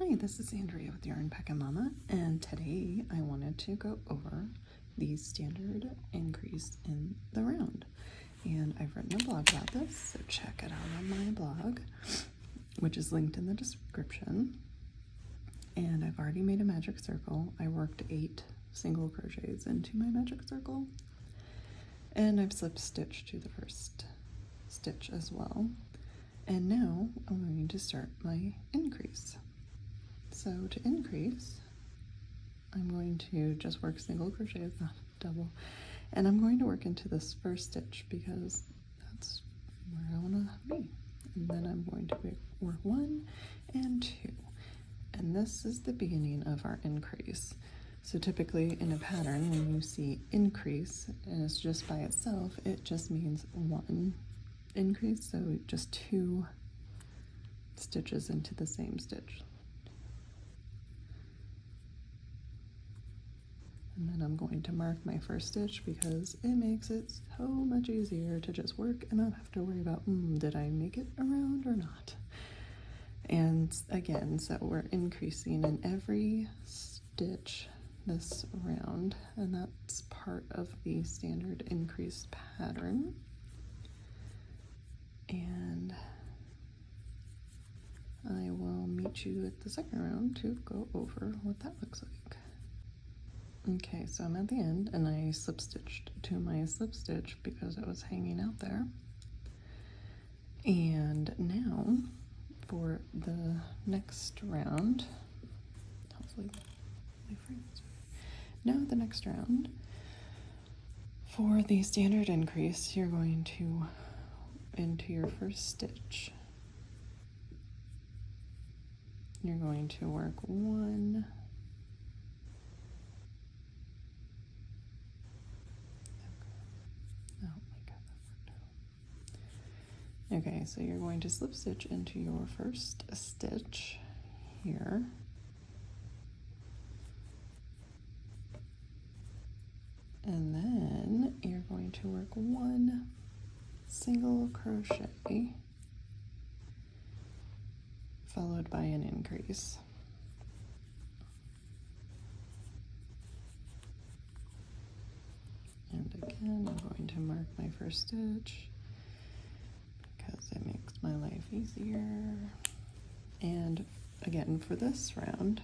Hi, this is Andrea with Yarn Peckin' Mama, and today I wanted to go over the standard increase in the round. And I've written a blog about this, so check it out on my blog, which is linked in the description. And I've already made a magic circle. I worked 8 single crochets into my magic circle, and I've slip stitched to the first stitch as well. And now I'm going to start my increase. So to increase, I'm going to just work single crochets, not double, and I'm going to work into this first stitch because that's where I want to be. And then I'm going to work 1 and 2, and this is the beginning of our increase. So typically in a pattern, when you see increase and it's just by itself, it just means 1 increase, so just 2 stitches into the same stitch. And then I'm going to mark my first stitch because it makes it so much easier to just work and not have to worry about, did I make it around or not? And again, so we're increasing in every stitch this round, and that's part of the standard increase pattern. And I will meet you at the second round to go over what that looks like. Okay, so I'm at the end and I slip stitched to my slip stitch because it was hanging out there. And now for the next round, hopefully my frame's right. Now the next round, for the standard increase, you're going to, into your first stitch, you're going to work 1, okay, so you're going to slip stitch into your first stitch here. And then you're going to work 1 single crochet followed by an increase. And again, I'm going to mark my first stitch because it makes my life easier. And again, for this round,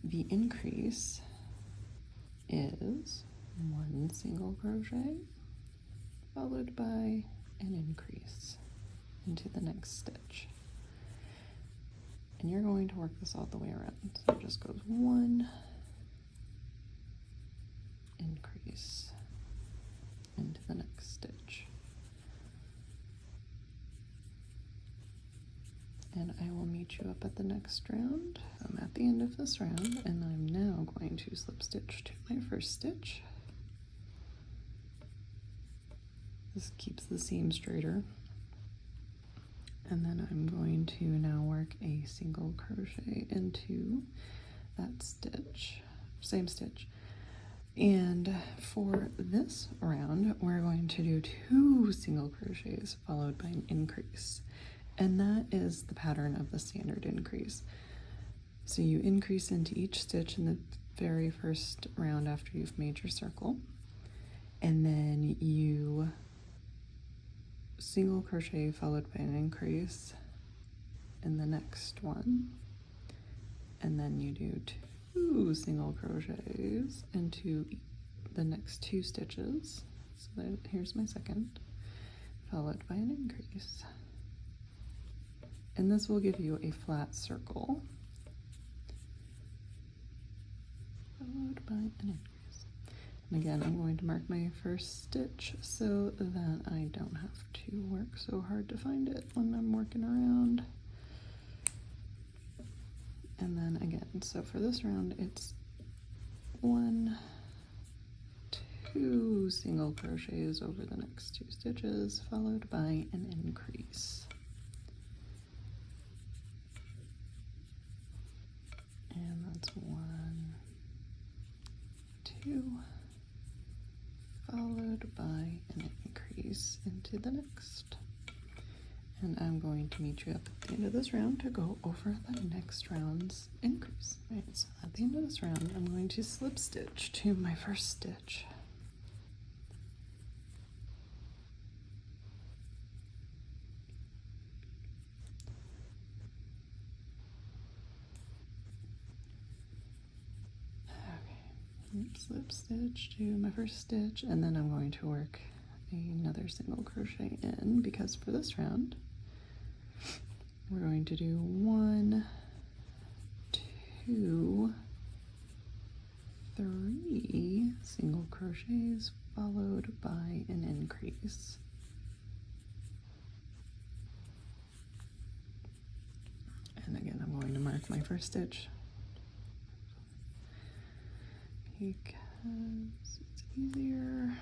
the increase is 1 single crochet followed by an increase into the next stitch. And you're going to work this all the way around. So it just goes 1 increase into the next stitch. And I will meet you up at the next round. I'm at the end of this round, and I'm now going to slip stitch to my first stitch. This keeps the seam straighter. And then I'm going to now work a single crochet into that stitch, same stitch. And for this round, we're going to do 2 single crochets followed by an increase. And that is the pattern of the standard increase. So you increase into each stitch in the very first round after you've made your circle, and then you single crochet followed by an increase in the next one, and then you do 2 single crochets into the next 2 stitches. So here's my second, followed by an increase. And this will give you a flat circle, followed by an increase. And again, I'm going to mark my first stitch so that I don't have to work so hard to find it when I'm working around. And then again, so for this round, it's 1, 2 single crochets over the next 2 stitches, followed by an increase. And that's 1, 2, followed by an increase into the next. and I'm going to meet you up at the end of this round to go over the next round's increase. Right, so at the end of this round, I'm going to slip stitch to my first stitch. Okay, slip stitch to my first stitch, and then I'm going to work another single crochet in, because for this round, we're going to do 1, 2, 3 single crochets followed by an increase. And again, I'm going to mark my first stitch because it's easier.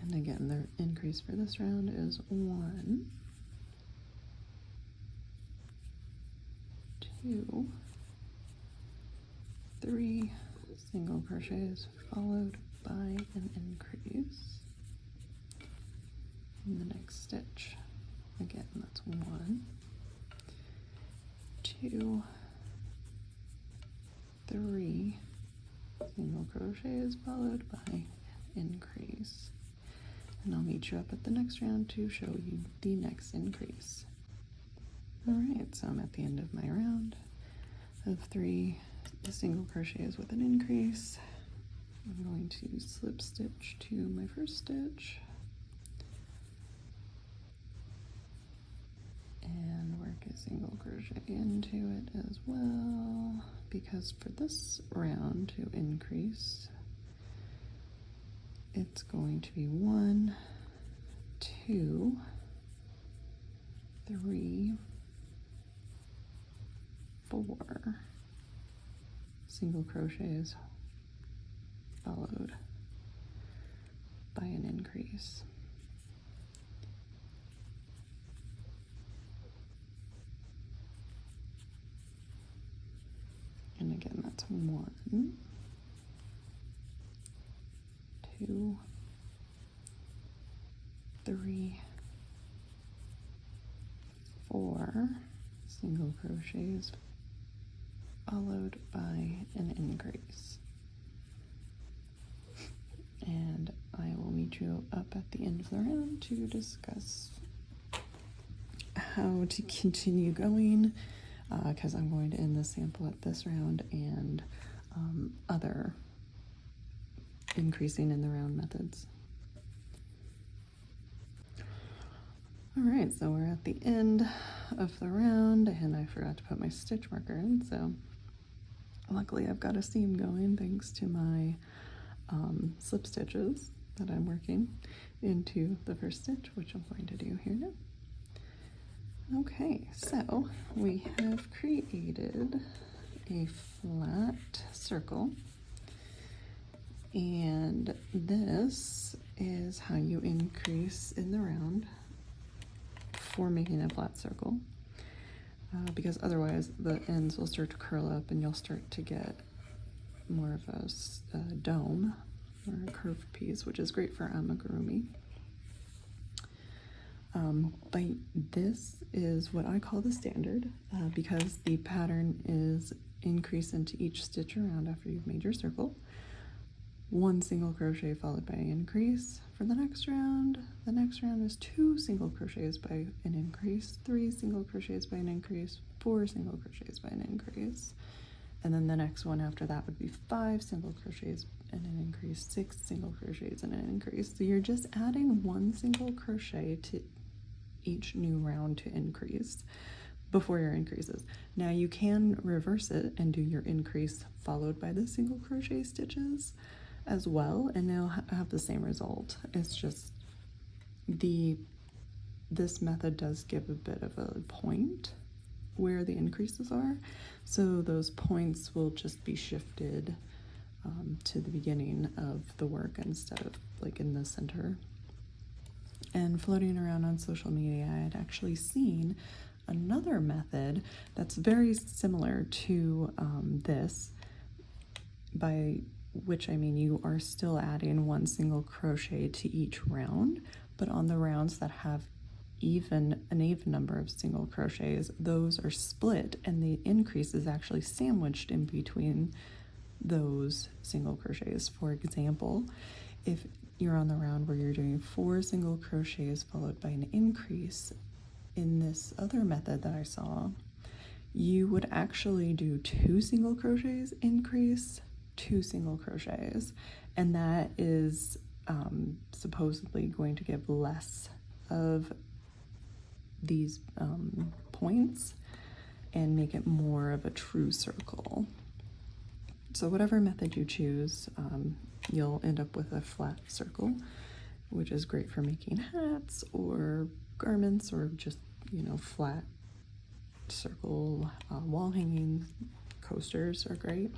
And again, the increase for this round is 1, 2, 3 single crochets followed by an increase in the next stitch. Again, that's 1, 2, 3 single crochets followed by an increase. And I'll meet you up at the next round to show you the next increase. Alright, so I'm at the end of my round of 3 single crochets with an increase. I'm going to slip stitch to my first stitch and work a single crochet into it as well, because for this round to increase, it's going to be 1, 2, 3, 4 single crochets followed by an increase. And again, that's 1, 2, 3, 4 single crochets followed by an increase. And I will meet you up at the end of the round to discuss how to continue going, because I'm going to end the sample at this round and other increasing in the round methods. Alright, so we're at the end of the round, and I forgot to put my stitch marker in, so luckily I've got a seam going thanks to my slip stitches that I'm working into the first stitch, which I'm going to do here now. Okay, so we have created a flat circle, and this is how you increase in the round for making a flat circle, because otherwise the ends will start to curl up and you'll start to get more of a dome or a curved piece, which is great for amigurumi. But this is what I call the standard, because the pattern is increase into each stitch around after you've made your circle. 1 single crochet followed by an increase for the next round. The next round is 2 single crochets by an increase, 3 single crochets by an increase, 4 single crochets by an increase. And then the next one after that would be 5 single crochets and an increase, 6 single crochets and an increase. So you're just adding 1 single crochet to each new round to increase before your increases. Now you can reverse it and do your increase followed by the single crochet stitches as well, and they'll have the same result. It's just this method does give a bit of a point where the increases are, so those points will just be shifted to the beginning of the work instead of like in the center. And floating around on social media, I had actually seen another method that's very similar to this by which I mean you are still adding 1 single crochet to each round, but on the rounds that have an even number of single crochets, those are split and the increase is actually sandwiched in between those single crochets. For example, if you're on the round where you're doing 4 single crochets followed by an increase, in this other method that I saw, you would actually do 2 single crochets, increase, 2 single crochets, and that is supposedly going to give less of these points and make it more of a true circle. So whatever method you choose, you'll end up with a flat circle, which is great for making hats or garments, or just, you know, flat circle wall hanging coasters are great.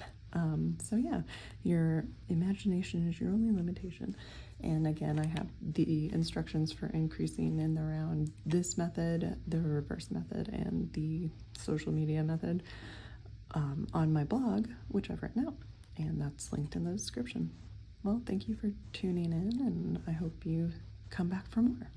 So yeah, your imagination is your only limitation. And again, I have the instructions for increasing in the round, this method, the reverse method, and the social media method on my blog, which I've written out, and that's linked in the description. Well, thank you for tuning in, and I hope you come back for more.